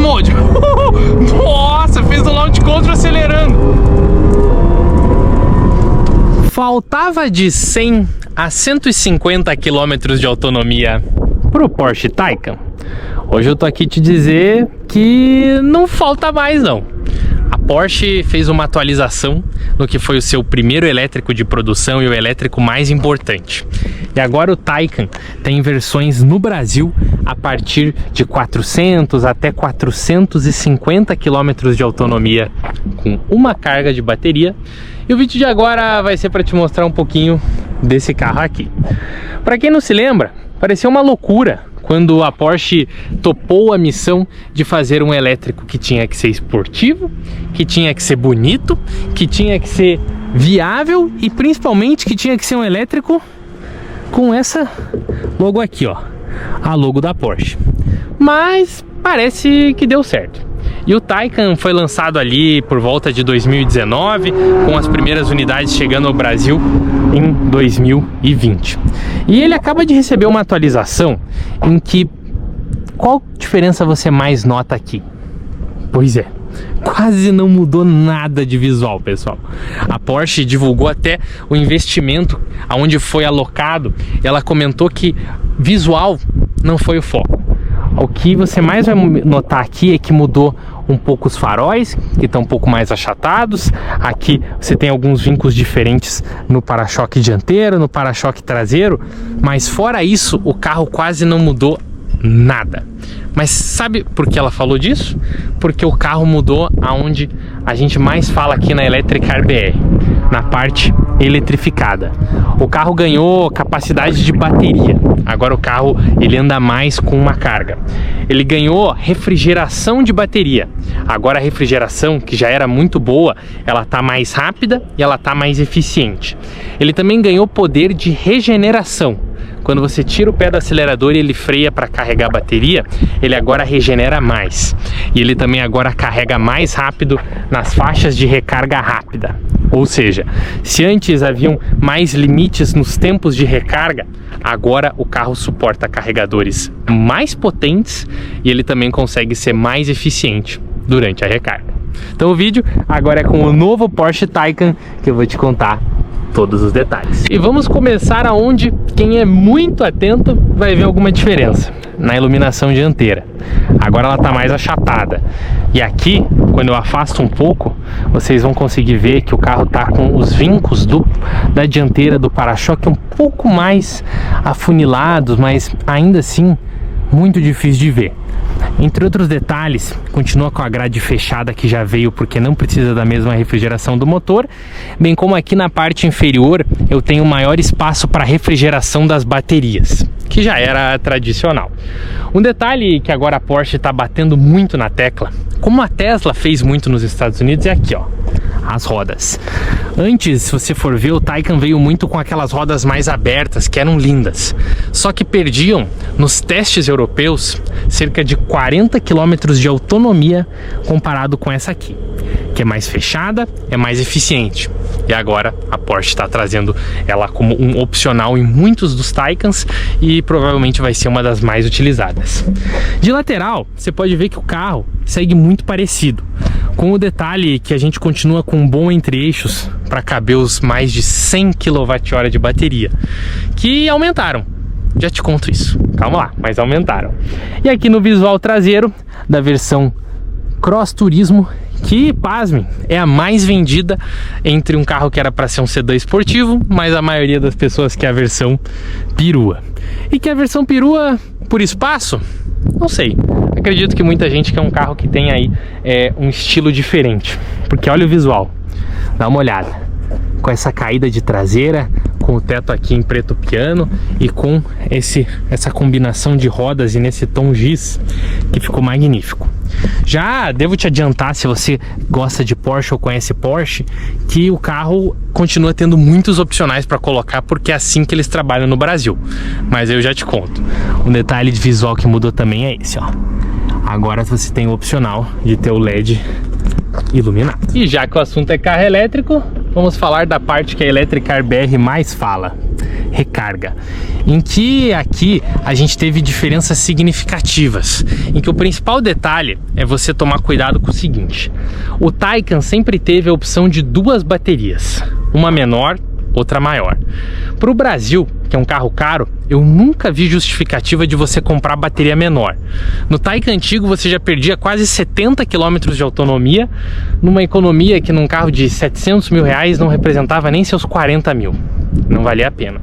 mode. Nossa, fez o launch control acelerando. Faltava de 100 a 150 km de autonomia pro Porsche Taycan. Hoje eu tô aqui te dizer que não falta mais não. A Porsche fez uma atualização no que foi o seu primeiro elétrico de produção e o elétrico mais importante. E agora o Taycan tem versões no Brasil a partir de 400 até 450 km de autonomia com uma carga de bateria. E o vídeo de agora vai ser para te mostrar um pouquinho desse carro aqui. Para quem não se lembra, pareceu uma loucura quando a Porsche topou a missão de fazer um elétrico que tinha que ser esportivo, que tinha que ser bonito, que tinha que ser viável e principalmente que tinha que ser um elétrico com essa logo aqui, ó, a logo da Porsche. Mas parece que deu certo. E o Taycan foi lançado ali por volta de 2019, com as primeiras unidades chegando ao Brasil em 2020. E ele acaba de receber uma atualização em que... Qual diferença você mais nota aqui? Pois é, quase não mudou nada de visual, pessoal. A Porsche divulgou até o investimento aonde foi alocado. Ela comentou que visual não foi o foco. O que você mais vai notar aqui é que mudou um pouco os faróis, que estão um pouco mais achatados. Aqui você tem alguns vincos diferentes no para-choque dianteiro, no para-choque traseiro. Mas fora isso, o carro quase não mudou nada. Mas sabe por que ela falou disso? Porque o carro mudou aonde a gente mais fala aqui na Electric BR, na parte eletrificada. O carro ganhou capacidade de bateria. Agora o carro ele anda mais com uma carga. Ele ganhou refrigeração de bateria. Agora a refrigeração, que já era muito boa, ela está mais rápida e ela está mais eficiente. Ele também ganhou poder de regeneração. Quando você tira o pé do acelerador e ele freia para carregar a bateria, ele agora regenera mais. E ele também agora carrega mais rápido nas faixas de recarga rápida. Ou seja, se antes haviam mais limites nos tempos de recarga, agora o carro suporta carregadores mais potentes e ele também consegue ser mais eficiente durante a recarga. Então o vídeo agora é com o novo Porsche Taycan que eu vou te contar todos os detalhes. E vamos começar aonde quem é muito atento vai ver alguma diferença. Na iluminação dianteira. Agora ela está mais achatada. E aqui, quando eu afasto um pouco, vocês vão conseguir ver que o carro está com os vincos da dianteira do para-choque um pouco mais afunilados, mas ainda assim muito difícil de ver. Entre outros detalhes, continua com a grade fechada que já veio porque não precisa da mesma refrigeração do motor, bem como aqui na parte inferior eu tenho maior espaço para refrigeração das baterias, que já era tradicional. Um detalhe que agora a Porsche está batendo muito na tecla, como a Tesla fez muito nos Estados Unidos, é aqui, ó, as rodas. Antes, se você for ver, o Taycan veio muito com aquelas rodas mais abertas, que eram lindas, só que perdiam nos testes europeus cerca de 40 km de autonomia comparado com essa aqui, que é mais fechada, é mais eficiente. E agora a Porsche está trazendo ela como um opcional em muitos dos Taycans e provavelmente vai ser uma das mais utilizadas. De lateral, você pode ver que o carro segue muito parecido, com o detalhe que a gente continua com um bom entre-eixos para caber os mais de 100 kWh de bateria, que aumentaram. Já te conto isso, calma lá, mas aumentaram. E aqui no visual traseiro da versão Cross Turismo, que, pasme, é a mais vendida entre um carro que era para ser um sedã esportivo, mas a maioria das pessoas quer a versão perua. E que a versão perua por espaço? Não sei. Acredito que muita gente quer um carro que tem aí um estilo diferente, porque olha o visual, dá uma olhada, com essa caída de traseira, com o teto aqui em preto piano e com essa combinação de rodas e nesse tom giz que ficou magnífico. Já devo te adiantar, se você gosta de Porsche ou conhece Porsche, que o carro continua tendo muitos opcionais para colocar, porque é assim que eles trabalham no Brasil. Mas eu já te conto. Um detalhe de visual que mudou também é esse, ó. Agora você tem o opcional de ter o LED iluminado. E já que o assunto é carro elétrico, vamos falar da parte que a Electric BR mais fala, recarga, em que aqui a gente teve diferenças significativas, em que o principal detalhe é você tomar cuidado com o seguinte: o Taycan sempre teve a opção de duas baterias, uma menor, outra maior. Para o Brasil, que é um carro caro, eu nunca vi justificativa de você comprar bateria menor. No Taycan antigo você já perdia quase 70 km de autonomia, numa economia que num carro de 700 mil reais não representava nem seus 40 mil. Não valia a pena.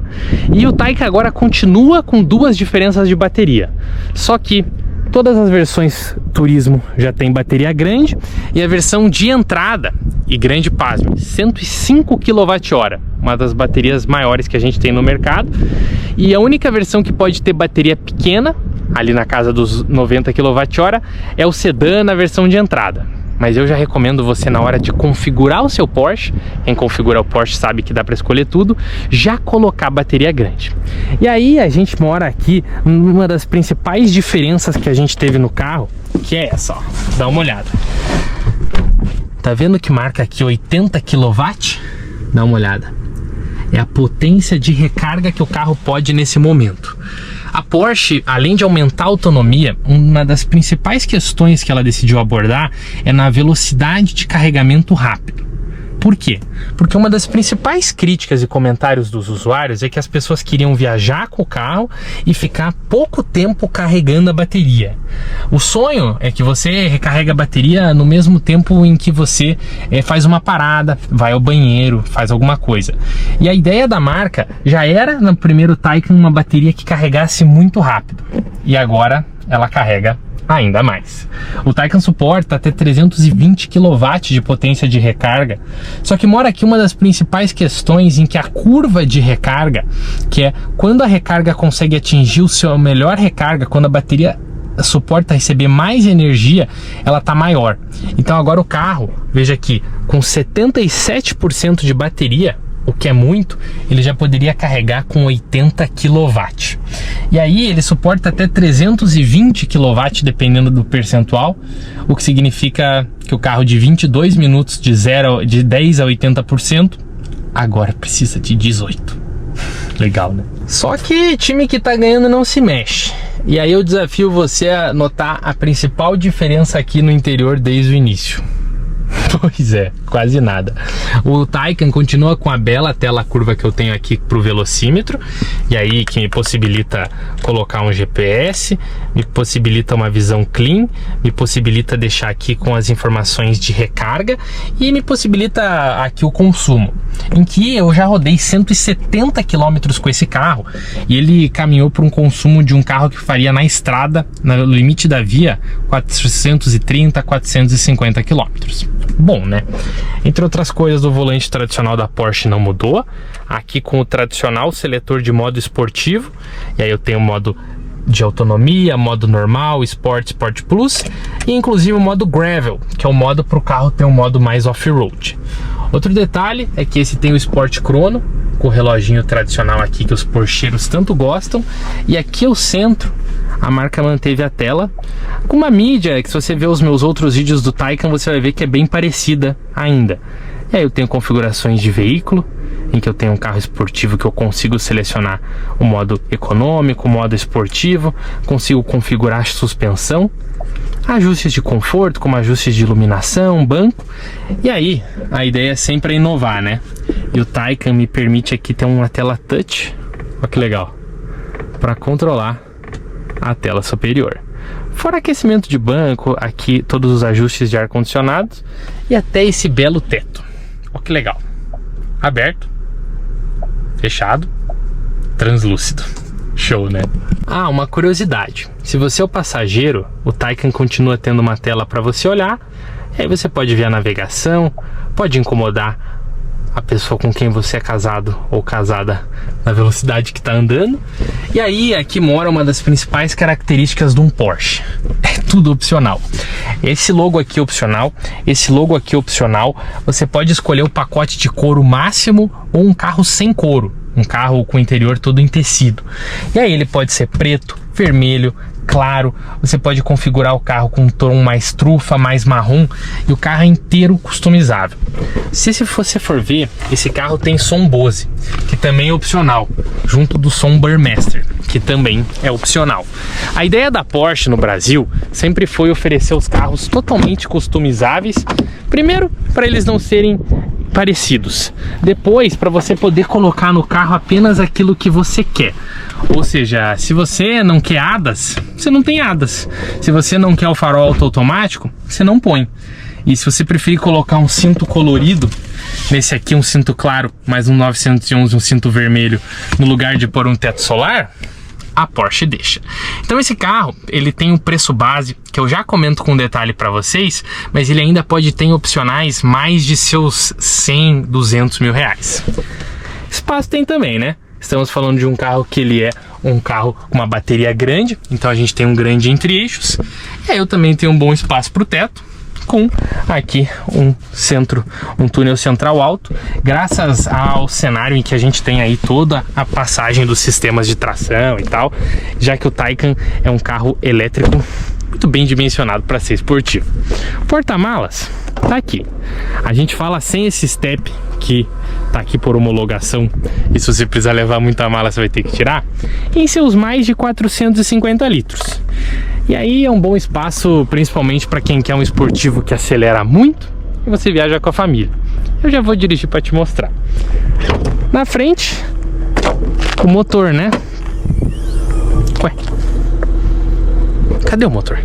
E o Taycan agora continua com duas diferenças de bateria, só que todas as versões turismo já tem bateria grande, e a versão de entrada, e grande, pasme, 105 kWh, uma das baterias maiores que a gente tem no mercado. E a única versão que pode ter bateria pequena, ali na casa dos 90 kWh, é o sedã na versão de entrada. Mas eu já recomendo você, na hora de configurar o seu Porsche, quem configura o Porsche sabe que dá para escolher tudo, já colocar bateria grande. E aí a gente mora aqui numa das principais diferenças que a gente teve no carro, que é essa, ó. Dá uma olhada. Tá vendo que marca aqui 80 kW? Dá uma olhada. É a potência de recarga que o carro pode nesse momento. A Porsche, além de aumentar a autonomia, uma das principais questões que ela decidiu abordar é na velocidade de carregamento rápido. Por quê? Porque uma das principais críticas e comentários dos usuários é que as pessoas queriam viajar com o carro e ficar pouco tempo carregando a bateria. O sonho é que você recarrega a bateria no mesmo tempo em que você faz uma parada, vai ao banheiro, faz alguma coisa. E a ideia da marca já era, no primeiro Taycan, uma bateria que carregasse muito rápido. E agora ela carrega ainda mais. O Taycan suporta até 320 kW de potência de recarga, só que mora aqui uma das principais questões, em que a curva de recarga, que é quando a recarga consegue atingir o seu melhor recarga, quando a bateria suporta receber mais energia, ela tá maior. Então agora o carro, veja aqui, com 77% de bateria, o que é muito, ele já poderia carregar com 80 kW. E aí ele suporta até 320 kW, dependendo do percentual, o que significa que o carro de 22 minutos de 10 a 80%, agora precisa de 18. Legal, né? Só que time que tá ganhando não se mexe. E aí eu desafio você a notar a principal diferença aqui no interior desde o início. Pois é, quase nada. O Taycan continua com a bela tela curva que eu tenho aqui para o velocímetro, e aí que me possibilita colocar um GPS, me possibilita uma visão clean, me possibilita deixar aqui com as informações de recarga e me possibilita aqui o consumo, em que eu já rodei 170 km com esse carro, e ele caminhou para um consumo de um carro que faria na estrada, no limite da via, 430 a 450 km. Bom, né? Entre outras coisas, o volante tradicional da Porsche não mudou. Aqui com o tradicional seletor de modo esportivo. E aí eu tenho modo de autonomia, modo normal, Sport, Sport Plus. E inclusive o modo Gravel, que é o modo para o carro ter um modo mais off-road. Outro detalhe é que esse tem o Sport Chrono, com o reloginho tradicional aqui que os porcheiros tanto gostam. E aqui o centro, a marca manteve a tela com uma mídia que, se você ver os meus outros vídeos do Taycan, você vai ver que é bem parecida ainda. E aí eu tenho configurações de veículo, em que eu tenho um carro esportivo que eu consigo selecionar o modo econômico, o modo esportivo, consigo configurar a suspensão, ajustes de conforto, como ajustes de iluminação, banco. E aí a ideia é sempre inovar, né? E o Taycan me permite aqui ter uma tela touch, olha que legal, para controlar a tela superior. Fora aquecimento de banco, aqui todos os ajustes de ar-condicionado e até esse belo teto. Olha que legal. Aberto, fechado, translúcido. Show, né? Ah, uma curiosidade. Se você é o passageiro, o Taycan continua tendo uma tela para você olhar. E aí você pode ver a navegação, pode incomodar a pessoa com quem você é casado ou casada na velocidade que está andando. E aí aqui mora uma das principais características de um Porsche. É tudo opcional. Esse logo aqui é opcional, esse logo aqui é opcional. Você pode escolher o pacote de couro máximo ou um carro sem couro, um carro com o interior todo em tecido. E aí ele pode ser preto, vermelho, claro, você pode configurar o carro com um tom mais trufa, mais marrom, e o carro é inteiro customizável. Se você for ver, esse carro tem som Bose, que também é opcional, junto do som Burmester, que também é opcional. A ideia da Porsche no Brasil sempre foi oferecer os carros totalmente customizáveis, primeiro para eles não serem parecidos, depois para você poder colocar no carro apenas aquilo que você quer. Ou seja, se você não quer hadas, você não tem hadas. Se você não quer o farol automático, você não põe. E se você preferir colocar um cinto colorido, nesse aqui um cinto claro, mais um 911, um cinto vermelho, no lugar de pôr um teto solar, a Porsche deixa. Então esse carro, ele tem um preço base, que eu já comento com detalhe para vocês, mas ele ainda pode ter opcionais mais de seus 100, 200 mil reais. Espaço tem também, né? Estamos falando de um carro que ele é um carro com uma bateria grande, então a gente tem um grande entre-eixos. E aí eu também tenho um bom espaço para o teto, com aqui um túnel central alto, graças ao cenário em que a gente tem aí toda a passagem dos sistemas de tração e tal, já que o Taycan é um carro elétrico muito bem dimensionado para ser esportivo. Porta-malas tá aqui. A gente fala sem esse step que tá aqui por homologação, e se você precisar levar muita mala você vai ter que tirar, em seus mais de 450 litros. E aí é um bom espaço, principalmente para quem quer um esportivo que acelera muito e você viaja com a família. Eu já vou dirigir para te mostrar. Na frente, o motor, né? Ué, cadê o motor?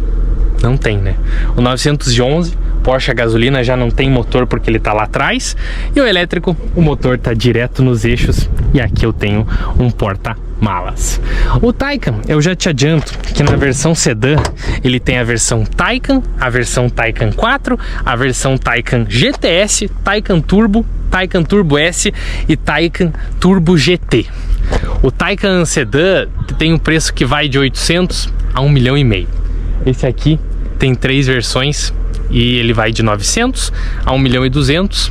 Não tem, né? O 911 Porsche a gasolina já não tem motor porque ele tá lá atrás, e o elétrico, o motor tá direto nos eixos, e aqui eu tenho um porta-malas. O Taycan, eu já te adianto que na versão sedã ele tem a versão Taycan, a versão Taycan 4, a versão Taycan GTS, Taycan Turbo, Taycan Turbo S e Taycan Turbo GT. O Taycan sedã tem um preço que vai de 800 a 1,5 milhão. Esse aqui tem 3 versões e ele vai de 900 a 1.200.000,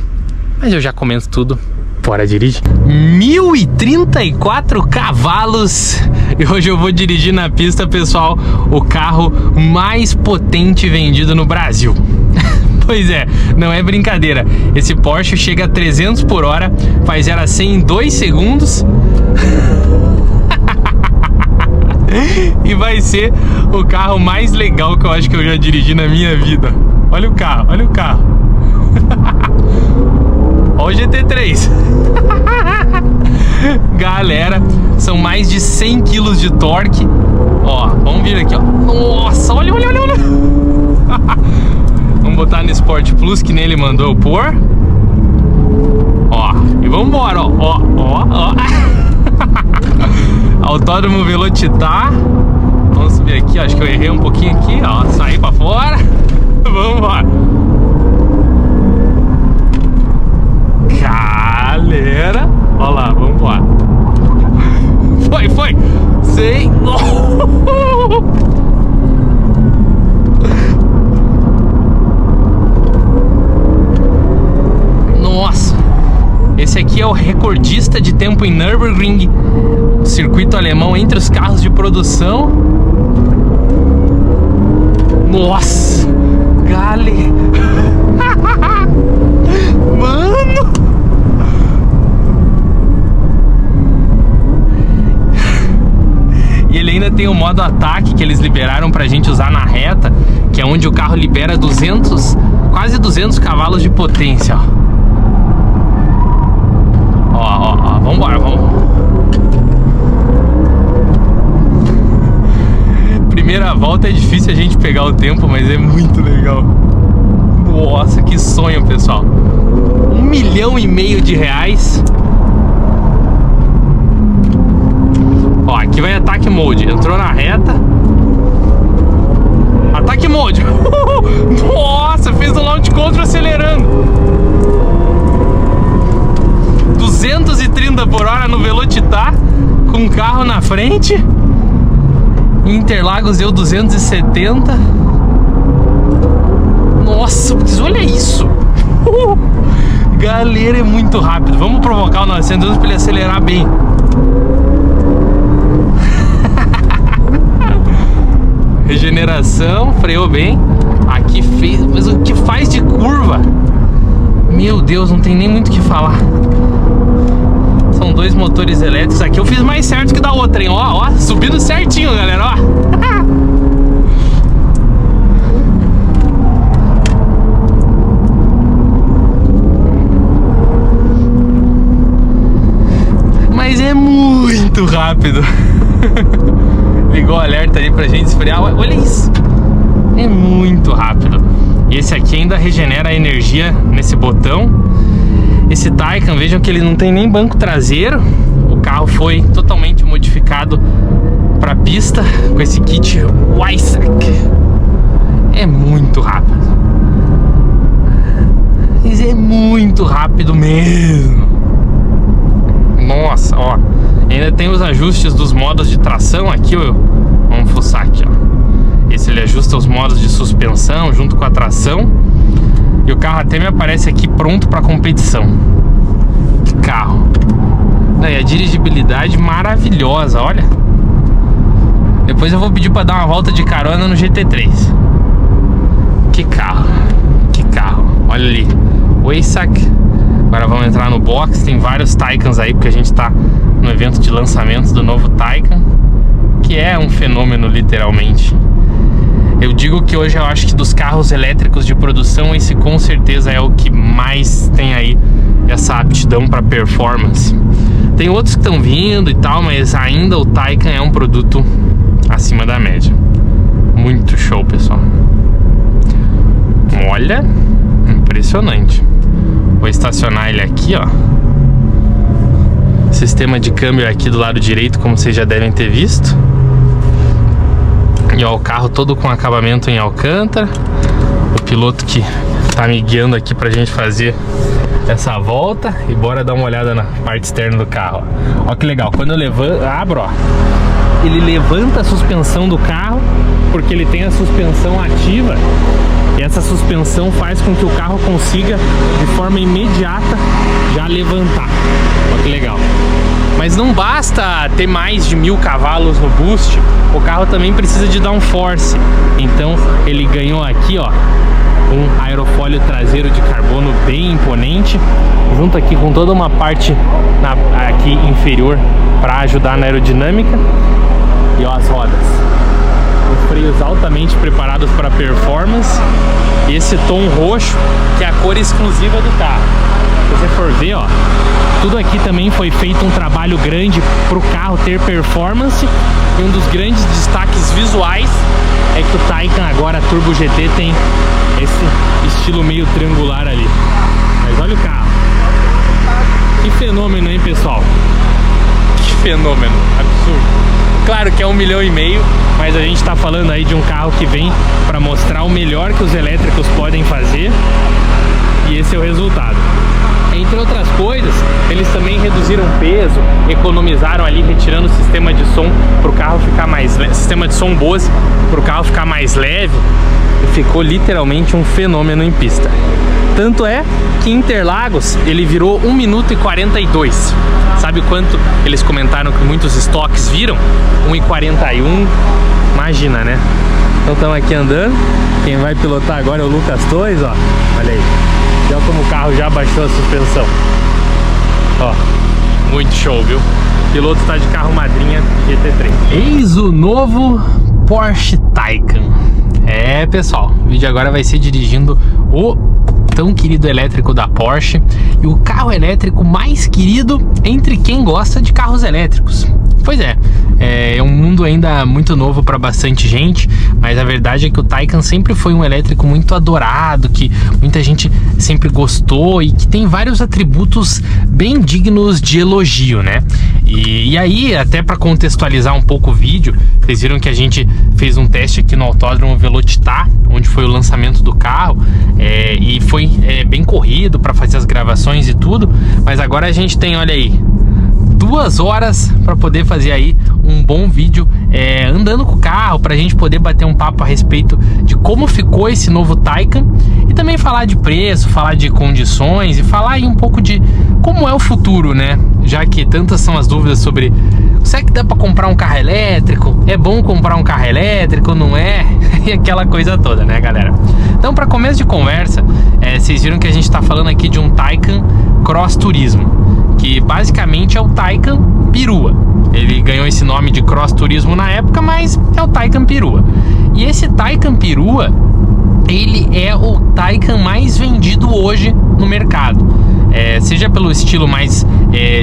mas eu já comento tudo. Bora dirigir. 1034 cavalos, e hoje eu vou dirigir na pista, pessoal, o carro mais potente vendido no Brasil. Pois é, não é brincadeira. Esse Porsche chega a 300 por hora, faz 0 a 100 em 2 segundos. E vai ser o carro mais legal que eu acho que eu já dirigi na minha vida. Olha o carro, olha o carro. Olha o GT3. Galera, são mais de 100 kg de torque. Ó, vamos vir aqui, ó. Nossa, olha, olha, olha, olha. Vamos botar no Sport Plus, que nem ele mandou eu pôr. Ó, e vamos embora, ó, ó, ó, ó. Autódromo Velocitar. Vamos subir aqui, acho que eu errei um pouquinho aqui, ó. Saí pra fora. Vamos embora. Galera, ó lá, vamos embora. Foi, foi. Sei. Nossa. Esse aqui é o recordista de tempo em Nürburgring, circuito alemão, entre os carros de produção. Nossa, gale. Mano. E ele ainda tem o modo ataque que eles liberaram pra gente usar na reta, que é onde o carro libera 200, quase 200 cavalos de potência, ó. Ó, vambora, vamos. Primeira volta é difícil a gente pegar o tempo, mas é muito legal. Nossa, que sonho, pessoal. 1,5 milhão de reais. Ó, aqui vai Attack Mode. Entrou na reta. Attack Mode. Nossa, fez o launch control acelerando. 230 por hora no Velocitar, com um carro na frente. Interlagos deu 270. Nossa, olha isso. Galera, é muito rápido. Vamos provocar o 911 para ele acelerar bem. regeneração, freou bem. Aqui fez, mas o que faz de curva? Meu Deus, não tem nem muito o que falar. São dois motores elétricos. Aqui eu fiz mais certo que da outra, hein? Ó, ó, subindo certinho, galera, ó. Mas é muito rápido. Ligou o alerta ali pra gente esfriar. Olha isso. É muito rápido. E esse aqui ainda regenera a energia nesse botão. Esse Taycan, vejam que ele não tem nem banco traseiro. O carro foi totalmente modificado para pista com esse kit Weissach. É muito rápido. Mas é muito rápido mesmo. Nossa, ó. Ainda tem os ajustes dos modos de tração aqui, ó. Vamos fuçar aqui, ó. Esse ele ajusta os modos de suspensão junto com a tração. E o carro até me aparece aqui pronto para competição. Que carro. E a dirigibilidade maravilhosa, olha. Depois eu vou pedir para dar uma volta de carona no GT3. Que carro. Que carro. Olha ali. Weissach. Agora vamos entrar no box. Tem vários Taycans aí, porque a gente tá no evento de lançamento do novo Taycan, que é um fenômeno, literalmente. Eu digo que hoje eu acho que dos carros elétricos de produção, esse com certeza é o que mais tem aí essa aptidão para performance. Tem outros que estão vindo e tal, mas ainda o Taycan é um produto acima da média. Muito show, pessoal. Olha, impressionante. Vou estacionar ele aqui, ó. Sistema de câmbio aqui do lado direito, como vocês já devem ter visto. E ó, o carro todo com acabamento em alcântara. O piloto que tá me guiando aqui pra gente fazer essa volta. E bora dar uma olhada na parte externa do carro. Ó que legal, quando eu levanto, abro, ó, ele levanta a suspensão do carro, porque ele tem a suspensão ativa. E essa suspensão faz com que o carro consiga, de forma imediata, já levantar. Ó que legal. Mas não basta ter mais de 1000 cavalos no boost, o carro também precisa de downforce. Então ele ganhou aqui, ó, um aerofólio traseiro de carbono bem imponente, junto aqui com toda uma parte aqui inferior para ajudar na aerodinâmica. E ó as rodas, os freios altamente preparados para performance. E esse tom roxo, que é a cor exclusiva do carro. Se você for ver, ó, tudo aqui também foi feito um trabalho grande para o carro ter performance. E um dos grandes destaques visuais é que o Taycan agora Turbo GT tem esse estilo meio triangular ali. Mas olha o carro. Que fenômeno, hein, pessoal? Que fenômeno, absurdo. Claro que é 1,5 milhão, mas a gente tá falando aí de um carro que vem para mostrar o melhor que os elétricos podem fazer. E esse é o resultado. Entre outras coisas, eles também reduziram peso, economizaram ali, retirando o sistema de som para o carro ficar mais leve, sistema de som Bose para o carro ficar mais leve, e ficou literalmente um fenômeno em pista. Tanto é que Interlagos ele virou 1 minuto e 42. Sabe quanto eles comentaram que muitos estoques viram? 1:41. Imagina, né? Então estamos aqui andando. Quem vai pilotar agora é o Lucas Torres, ó. Olha aí. Olha como o carro já baixou a suspensão. Ó, muito show, viu? O piloto está de carro madrinha GT3. Eis o novo Porsche Taycan. É, pessoal, o vídeo agora vai ser dirigindo o tão querido elétrico da Porsche. E o carro elétrico mais querido entre quem gosta de carros elétricos. Pois é, é um mundo ainda muito novo para bastante gente, mas a verdade é que o Taycan sempre foi um elétrico muito adorado, que muita gente sempre gostou e que tem vários atributos bem dignos de elogio, né? E aí, até para contextualizar um pouco o vídeo, vocês viram que a gente fez um teste aqui no Autódromo Velocitar, onde foi o lançamento do carro, e foi bem corrido para fazer as gravações e tudo, mas agora a gente tem, olha aí, 2 horas para poder fazer aí um bom vídeo andando com o carro, para a gente poder bater um papo a respeito de como ficou esse novo Taycan e também falar de preço, falar de condições e falar aí um pouco de como é o futuro, né? Já que tantas são as dúvidas sobre será que dá para comprar um carro elétrico? É bom comprar um carro elétrico, não é? E aquela coisa toda, né, galera? Então, para começo de conversa, vocês viram que a gente está falando aqui de um Taycan Cross Turismo, que basicamente é o Taycan Perua. Ele ganhou esse nome de Cross Turismo na época, mas é o Taycan Perua. E esse Taycan Perua, ele é o Taycan mais vendido hoje no mercado. Seja pelo estilo mais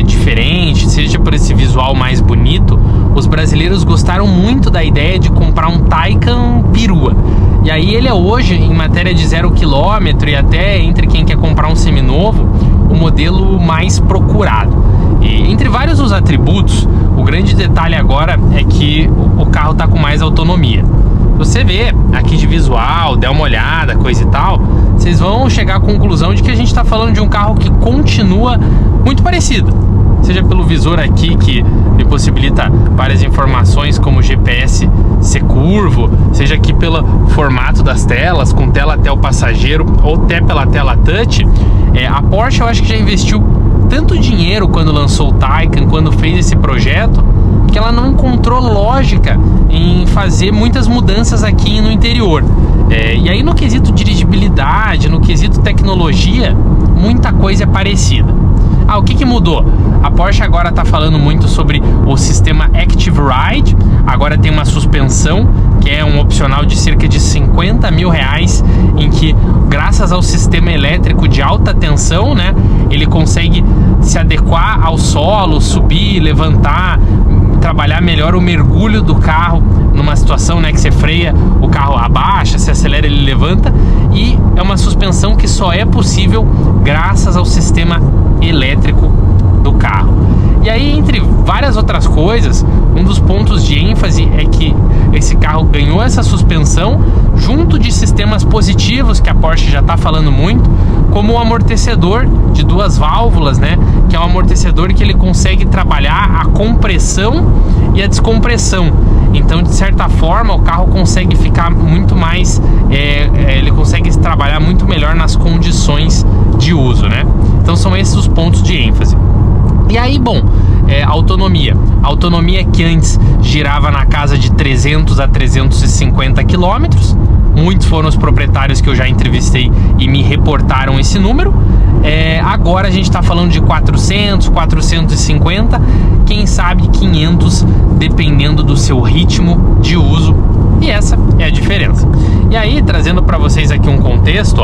diferente, seja por esse visual mais bonito, os brasileiros gostaram muito da ideia de comprar um Taycan Perua. E aí ele é hoje, em matéria de 0 km e até entre quem quer comprar um seminovo, o modelo mais procurado. E entre vários os atributos, o grande detalhe agora é que o carro está com mais autonomia. Você vê aqui de visual, der uma olhada, coisa e tal, vocês vão chegar à conclusão de que a gente está falando de um carro que continua muito parecido. Seja pelo visor aqui, que me possibilita várias informações como GPS ser curvo, seja aqui pelo formato das telas, com tela até o passageiro ou até pela tela touch. A Porsche eu acho que já investiu tanto dinheiro quando lançou o Taycan, quando fez esse projeto, que ela não encontrou lógica em fazer muitas mudanças aqui no interior. E aí no quesito dirigibilidade, no quesito tecnologia, muita coisa é parecida. O que mudou? A Porsche agora está falando muito sobre o sistema Active Ride. Agora tem uma suspensão que é um opcional de cerca de R$50 mil, em que, graças ao sistema elétrico de alta tensão, né, ele consegue se adequar ao solo, subir, levantar, trabalhar melhor o mergulho do carro numa situação, né, que você freia, o carro abaixa, se acelera, ele levanta. E é uma suspensão que só é possível graças ao sistema elétrico do carro. E aí, entre várias outras coisas, um dos pontos de ênfase é que esse carro ganhou essa suspensão junto de sistemas positivos, que a Porsche já está falando muito, como o amortecedor de 2 válvulas, né? Que é um amortecedor que ele consegue trabalhar a compressão e a descompressão. Então, de certa forma, o carro consegue ficar muito mais... ele consegue trabalhar muito melhor nas condições de uso, né? Então, são esses os pontos de ênfase. E aí, bom, autonomia. A autonomia que antes girava na casa de 300 a 350 quilômetros. Muitos foram os proprietários que eu já entrevistei e me reportaram esse número. Agora a gente está falando de 400, 450, quem sabe 500, dependendo do seu ritmo de uso. E essa é a diferença. E aí, trazendo para vocês aqui um contexto,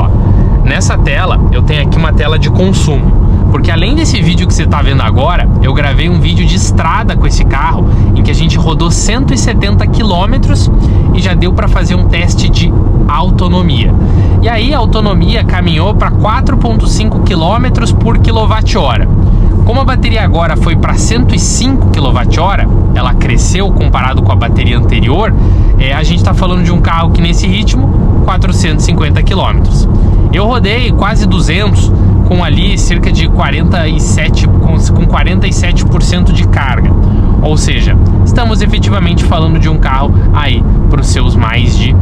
nessa tela eu tenho aqui uma tela de consumo. Porque além desse vídeo que você está vendo agora, eu gravei um vídeo de estrada com esse carro, em que a gente rodou 170 quilômetros e já deu para fazer um teste de autonomia. E aí a autonomia caminhou para 4,5 km por kWh. Como a bateria agora foi para 105 kWh, ela cresceu comparado com a bateria anterior, a gente está falando de um carro que nesse ritmo, 450 km. Eu rodei quase 200, com ali cerca de 47% de carga. Ou seja, estamos efetivamente falando de um carro aí para os seus mais de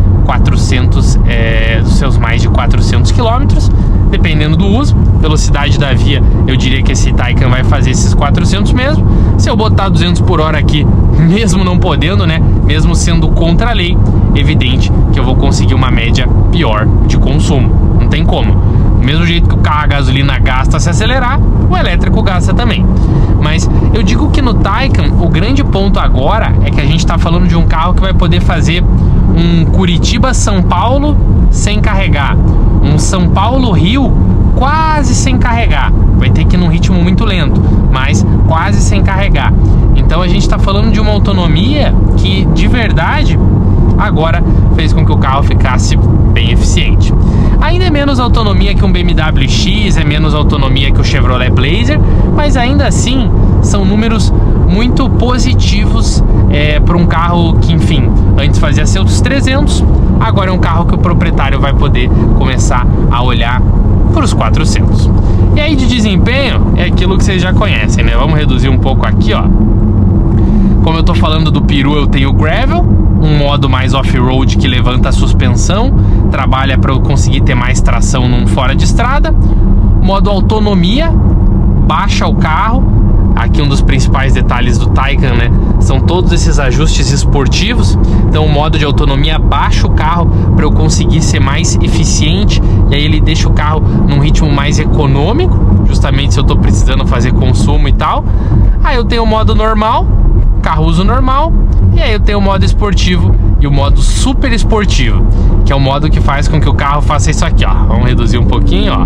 400 quilômetros, dependendo do uso. Velocidade da via, eu diria que esse Taycan vai fazer esses 400 mesmo. Se eu botar 200 por hora aqui, mesmo não podendo, né, mesmo sendo contra a lei, evidente que eu vou conseguir uma média pior de consumo. Não tem como. Do mesmo jeito que o carro a gasolina gasta se acelerar, o elétrico gasta também. Mas eu digo que no Taycan, o grande ponto agora é que a gente está falando de um carro que vai poder fazer um Curitiba-São Paulo sem carregar, um São Paulo-Rio quase sem carregar. Vai ter que ir num ritmo muito lento, mas quase sem carregar. Então a gente está falando de uma autonomia que, de verdade, agora fez com que o carro ficasse bem eficiente. Ainda é menos autonomia que um BMW X, é menos autonomia que o Chevrolet Blazer, mas ainda assim são números muito positivos para um carro que, enfim, antes fazia seus 300, agora é um carro que o proprietário vai poder começar a olhar para os 400. E aí de desempenho é aquilo que vocês já conhecem, né? Vamos reduzir um pouco aqui, ó. Como eu tô falando do Peru, eu tenho o Gravel, um modo mais off-road que levanta a suspensão, trabalha para eu conseguir ter mais tração num fora de estrada. Modo autonomia, baixa o carro, aqui um dos principais detalhes do Taycan, né? São todos esses ajustes esportivos. Então o modo de autonomia baixa o carro para eu conseguir ser mais eficiente, e aí ele deixa o carro num ritmo mais econômico, justamente se eu estou precisando fazer consumo e tal. Aí eu tenho o modo normal, carro uso normal, e aí eu tenho o modo esportivo e o modo super esportivo, que é o modo que faz com que o carro faça isso aqui, ó. Vamos reduzir um pouquinho, ó.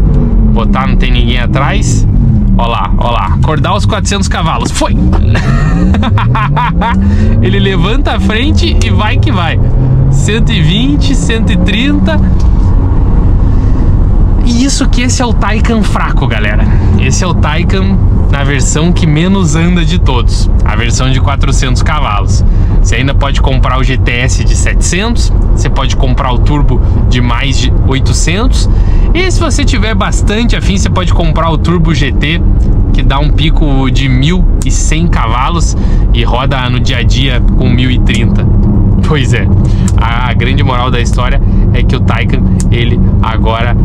Botar, não tem ninguém atrás. Ó lá, acordar os 400 cavalos. Foi! Ele levanta a frente e vai que vai. 120, 130. E isso que esse é o Taycan fraco, galera. Esse é o Taycan na versão que menos anda de todos, a versão de 400 cavalos. Você ainda pode comprar o GTS de 700, você pode comprar o Turbo de mais de 800, e se você tiver bastante afim, você pode comprar o Turbo GT, que dá um pico de 1.100 cavalos e roda no dia a dia com 1.030. Pois é, a grande moral da história é que o Taycan, ele agora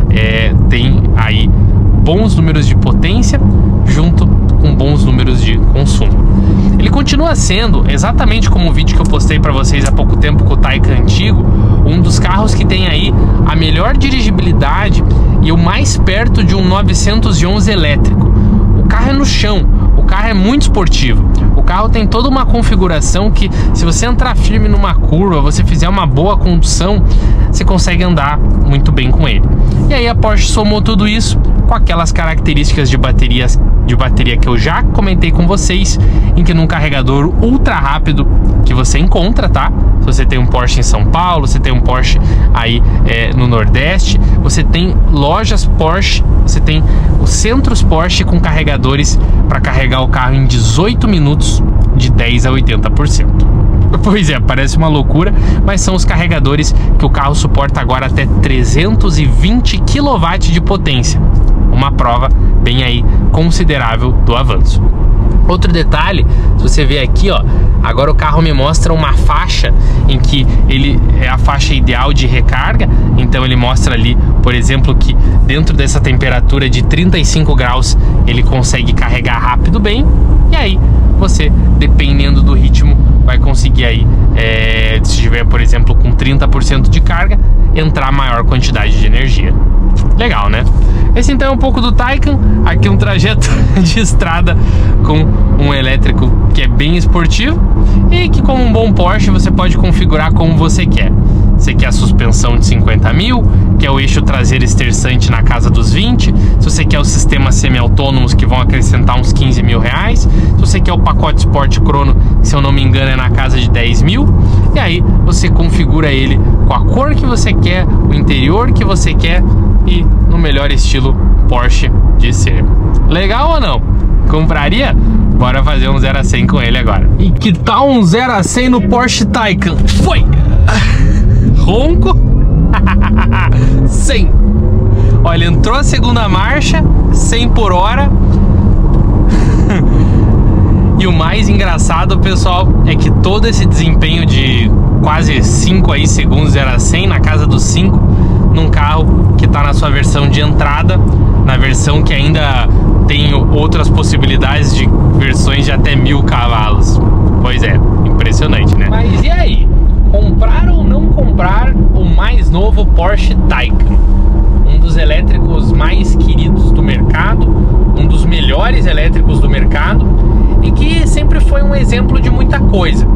tem aí bons números de potência junto com bons números de consumo. Ele continua sendo, exatamente como o vídeo que eu postei para vocês há pouco tempo com o Taycan antigo, um dos carros que tem aí a melhor dirigibilidade e o mais perto de um 911 elétrico. O carro é no chão, o carro é muito esportivo, o carro tem toda uma configuração que, se você entrar firme numa curva, você fizer uma boa condução, você consegue andar muito bem com ele. E aí a Porsche somou tudo isso com aquelas características de bateria que eu já comentei com vocês, em que num carregador ultra rápido que você encontra, tá? Se você tem um Porsche em São Paulo, você tem um Porsche aí no Nordeste, você tem lojas Porsche, você tem os centros Porsche com carregadores para carregar o carro em 18 minutos de 10 a 80%. Pois é, parece uma loucura, mas são os carregadores que o carro suporta agora até 320 kW de potência. Uma prova bem aí considerável do avanço. Outro detalhe, se você ver aqui, ó, agora o carro me mostra uma faixa em que ele é a faixa ideal de recarga. Então ele mostra ali, por exemplo, que dentro dessa temperatura de 35 graus ele consegue carregar rápido bem. E aí você, dependendo do ritmo, vai conseguir aí, se estiver, por exemplo, com 30% de carga, entrar maior quantidade de energia. Legal, né? Esse então é um pouco do Taycan. Aqui um trajeto de estrada com um elétrico que é bem esportivo e que, como um bom Porsche, você pode configurar como você quer. Você quer a suspensão de 50 mil, quer o eixo traseiro esterçante na casa dos 20, se você quer os sistemas semi-autônomos que vão acrescentar uns 15 mil reais, se você quer o pacote Sport Chrono, que, se eu não me engano, é na casa de 10 mil, e aí você configura ele com a cor que você quer, o interior que você quer e no melhor estilo Porsche de ser. Legal ou não? Compraria? Bora fazer um 0 a 100 com ele agora. E que tal um 0 a 100 no Porsche Taycan? Foi! Ronco? 100. Olha, entrou a segunda marcha, 100 por hora. E o mais engraçado, pessoal, é que todo esse desempenho de quase 5 aí segundos 0 a 100, na casa dos 5, num carro que está na sua versão de entrada, na versão que ainda tem outras possibilidades de versões de até 1000 cavalos. Pois é, impressionante, né? Mas e aí? Comprar ou não comprar o mais novo Porsche Taycan? Um dos elétricos mais queridos do mercado, um dos melhores elétricos do mercado, e que sempre foi um exemplo de muita coisa,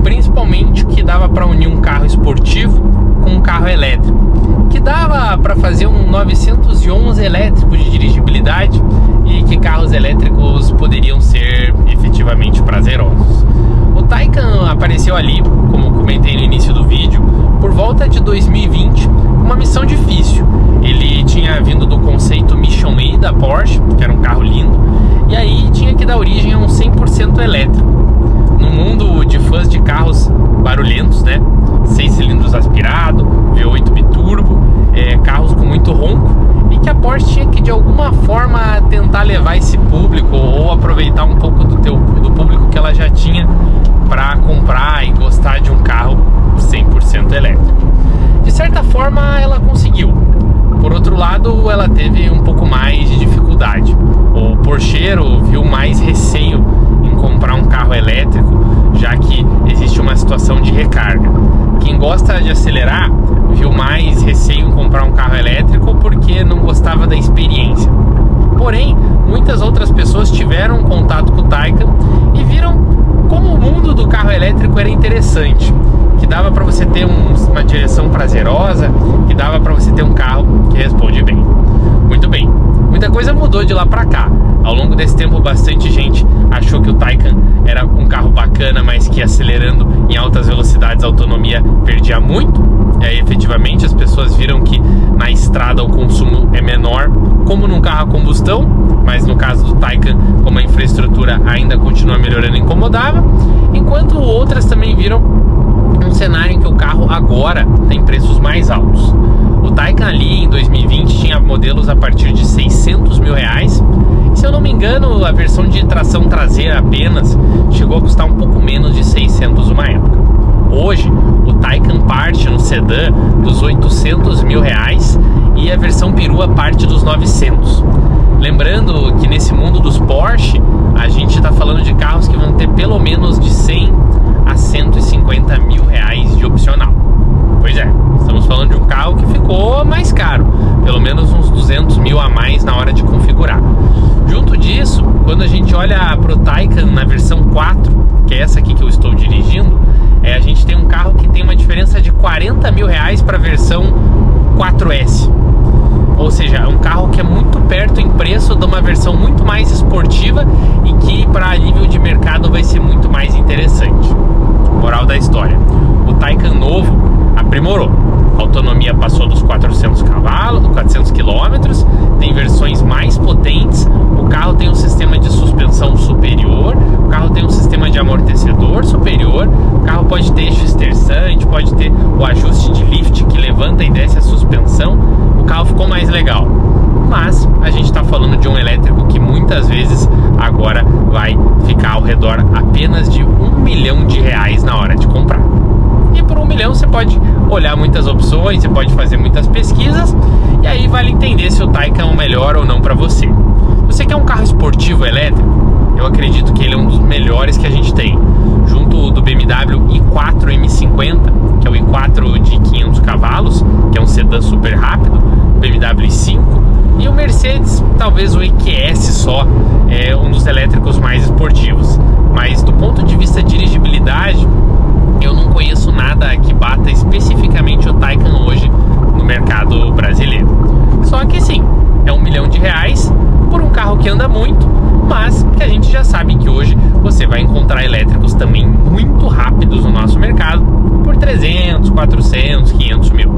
principalmente que dava para unir um carro esportivo com um carro elétrico, que dava para fazer um 911 elétrico de dirigibilidade, e que carros elétricos poderiam ser efetivamente prazerosos. O Taycan apareceu ali, como eu comentei no início do vídeo, por volta de 2020, uma missão difícil. Ele tinha vindo do conceito Mission E da Porsche, que era um carro lindo, e aí tinha que dar origem a um 100% elétrico. No mundo de fãs de carros barulhentos, né? 6 cilindros aspirado, V8 biturbo, carros com muito ronco, e que a Porsche tinha que de alguma forma tentar levar esse público, ou aproveitar um pouco do público que ela já tinha para comprar e gostar de um carro 100% elétrico. De certa forma ela conseguiu. Por outro lado, ela teve um pouco mais de dificuldade, ou por porcheiro viu mais receio em comprar um carro elétrico, já que existe uma situação de recarga. Quem gosta de acelerar viu mais receio em comprar um carro elétrico porque não gostava da experiência. Porém, muitas outras pessoas tiveram contato com o Taycan e viram como o mundo do carro elétrico era interessante, que dava para você ter uma direção prazerosa, que dava para você ter um carro que responde bem. Muito bem, muita coisa mudou de lá para cá. Ao longo desse tempo, bastante gente achou que o Taycan era um carro bacana, mas que acelerando em altas velocidades a autonomia perdia muito. E aí, efetivamente, as pessoas viram que na estrada o consumo é menor, como num carro a combustão, mas no caso do Taycan, como a infraestrutura ainda continua melhorando, incomodava. Enquanto outras também viram um cenário em que o carro agora tem preços mais altos. O Taycan ali em 2020 tinha modelos a partir de R$600 mil. Se eu não me engano, a versão de tração traseira apenas chegou a custar um pouco menos de 600 uma época. Hoje, o Taycan parte no sedã dos R$800 mil e a versão perua parte dos 900. Lembrando que nesse mundo dos Porsche, a gente está falando de carros que vão ter pelo menos de 100 a 150 mil reais de opcional. Pois é, estamos falando de um carro que ficou mais caro, pelo menos uns 200 mil a mais na hora de configurar. Junto disso, quando a gente olha para o Taycan na versão 4, que é essa aqui que eu estou dirigindo, a gente tem um carro que tem uma diferença de 40 mil reais para a versão 4S. Ou seja, é um carro que é muito perto em preço de uma versão muito mais esportiva e que para nível de mercado vai ser muito mais interessante. Moral da história: o Taycan novo aprimorou. A autonomia passou dos 400 cavalos, 400 quilômetros, tem versões mais potentes, o carro tem um sistema de suspensão superior, o carro tem um sistema de amortecedor superior, o carro pode ter eixo esterçante, pode ter o ajuste de lift que levanta e desce a suspensão, o carro ficou mais legal. Mas a gente está falando de um elétrico que muitas vezes agora vai ficar ao redor apenas de R$1 milhão na hora de comprar. E por R$1 milhão você pode olhar muitas opções, você pode fazer muitas pesquisas, e aí vale entender se o Taycan é o melhor ou não para você. Se você quer um carro esportivo elétrico, eu acredito que ele é um dos melhores que a gente tem, junto do BMW i4 M50, que é o i4 de 500 cavalos, que é um sedã super rápido, o BMW i5, e o Mercedes, talvez o EQS só, é um dos elétricos mais esportivos. Mas do ponto de vista de dirigibilidade, eu não conheço nada que bata especificamente o Taycan hoje no mercado brasileiro. Só que sim, é R$1 milhão por um carro que anda muito, mas que a gente já sabe que hoje você vai encontrar elétricos também muito rápidos no nosso mercado por 300, 400, 500 mil.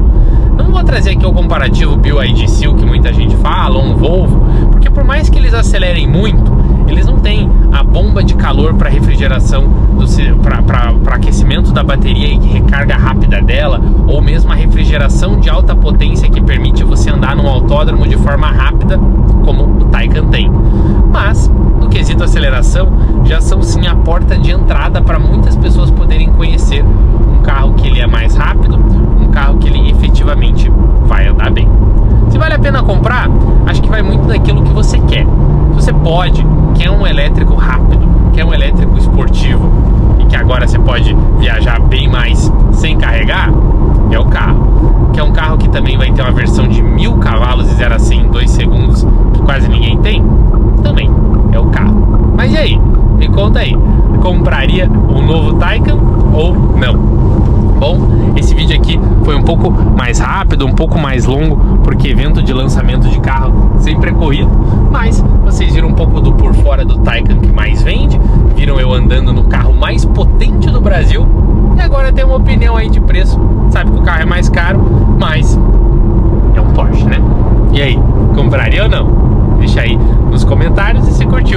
Não vou trazer aqui o comparativo BYD Seal que muita gente fala, ou um Volvo, porque por mais que eles acelerem muito, eles não têm a bomba de calor para refrigeração, para aquecimento da bateria e recarga rápida dela, ou mesmo a refrigeração de alta potência que permite você andar num autódromo de forma rápida, como o Taycan tem. Mas, no quesito aceleração, já são sim a porta de entrada para muitas pessoas poderem conhecer um carro que ele é mais rápido, um carro que ele efetivamente vai andar bem. Se vale a pena comprar, acho que vai muito daquilo que você quer. Se você quer um elétrico rápido, quer um elétrico esportivo e que agora você pode viajar bem mais sem carregar, é o carro. Quer um carro que também vai ter uma versão de 1000 cavalos e 0 a 100 em 2 segundos, que quase ninguém tem, também é o carro. Mas e aí? Me conta aí, compraria um novo Taycan ou não? Bom, esse vídeo aqui foi um pouco mais rápido, um pouco mais longo, porque evento de lançamento de carro sempre é corrido, mas vocês viram um pouco do por fora do Taycan que mais vende, viram eu andando no carro mais potente do Brasil, e agora tem uma opinião aí de preço. Sabe que o carro é mais caro, mas é um Porsche, né? E aí, compraria ou não? Deixa aí nos comentários, e se curtiu